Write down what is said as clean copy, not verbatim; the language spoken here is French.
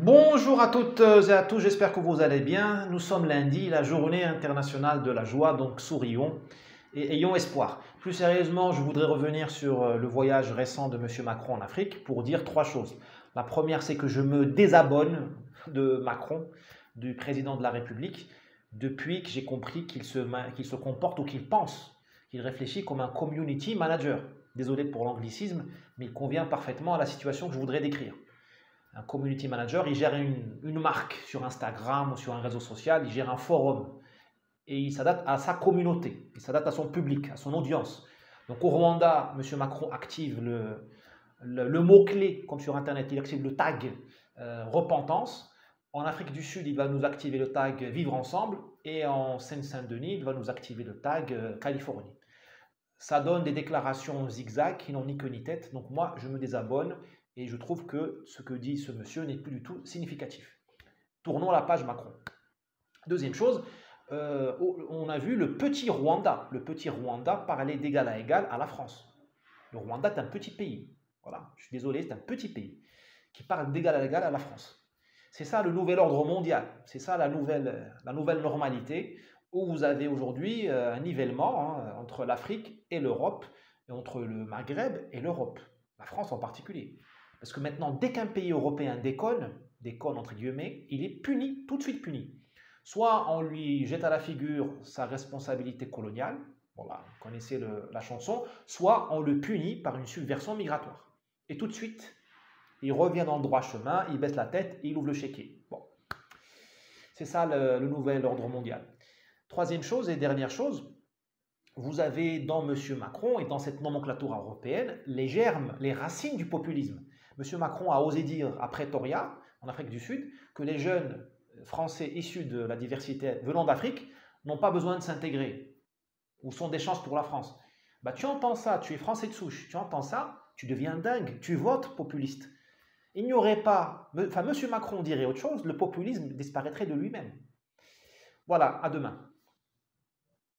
Bonjour à toutes et à tous, j'espère que vous allez bien. Nous sommes lundi, la journée internationale de la joie, donc sourions et ayons espoir. Plus sérieusement, je voudrais revenir sur le voyage récent de M. Macron en Afrique pour dire trois choses. La première, c'est que je me désabonne de Macron, du président de la République, depuis que j'ai compris qu'il se comporte ou qu'il pense, qu'il réfléchit comme un community manager. Désolé pour l'anglicisme, mais il convient parfaitement à la situation que je voudrais décrire. Un community manager, il gère une marque sur Instagram ou sur un réseau social, il gère un forum et il s'adapte à sa communauté, il s'adapte à son public, à son audience. Donc au Rwanda, M. Macron active le mot-clé, comme sur Internet, il active le tag repentance. En Afrique du Sud, il va nous activer le tag vivre ensemble et en Seine-Saint-Denis, il va nous activer le tag Californie. Ça donne des déclarations zigzag qui n'ont ni queue ni tête. Donc moi, je me désabonne et je trouve que ce que dit ce monsieur n'est plus du tout significatif. Tournons la page Macron. Deuxième chose, on a vu le petit Rwanda parler d'égal à égal à la France. Le Rwanda est un petit pays. Voilà, je suis désolé, c'est un petit pays qui parle d'égal à égal à la France. C'est ça le nouvel ordre mondial. C'est ça la nouvelle normalité où vous avez aujourd'hui un nivellement entre l'Afrique et l'Europe, et entre le Maghreb et l'Europe, la France en particulier. Parce que maintenant, dès qu'un pays européen déconne entre guillemets, il est puni, tout de suite puni. Soit on lui jette à la figure sa responsabilité coloniale, voilà, vous connaissez la chanson, soit on le punit par une subversion migratoire. Et tout de suite, il revient dans le droit chemin, il baisse la tête et il ouvre le chéquier. Bon, c'est ça le nouvel ordre mondial. Troisième chose et dernière chose, vous avez dans M. Macron et dans cette nomenclature européenne les germes, les racines du populisme. M. Macron a osé dire à Pretoria, en Afrique du Sud, que les jeunes Français issus de la diversité venant d'Afrique n'ont pas besoin de s'intégrer ou sont des chances pour la France. Bah, tu entends ça, tu es Français de souche, tu entends ça, tu deviens dingue, tu votes populiste. Il n'y aurait pas, enfin M. Macron dirait autre chose, le populisme disparaîtrait de lui-même. Voilà, à demain.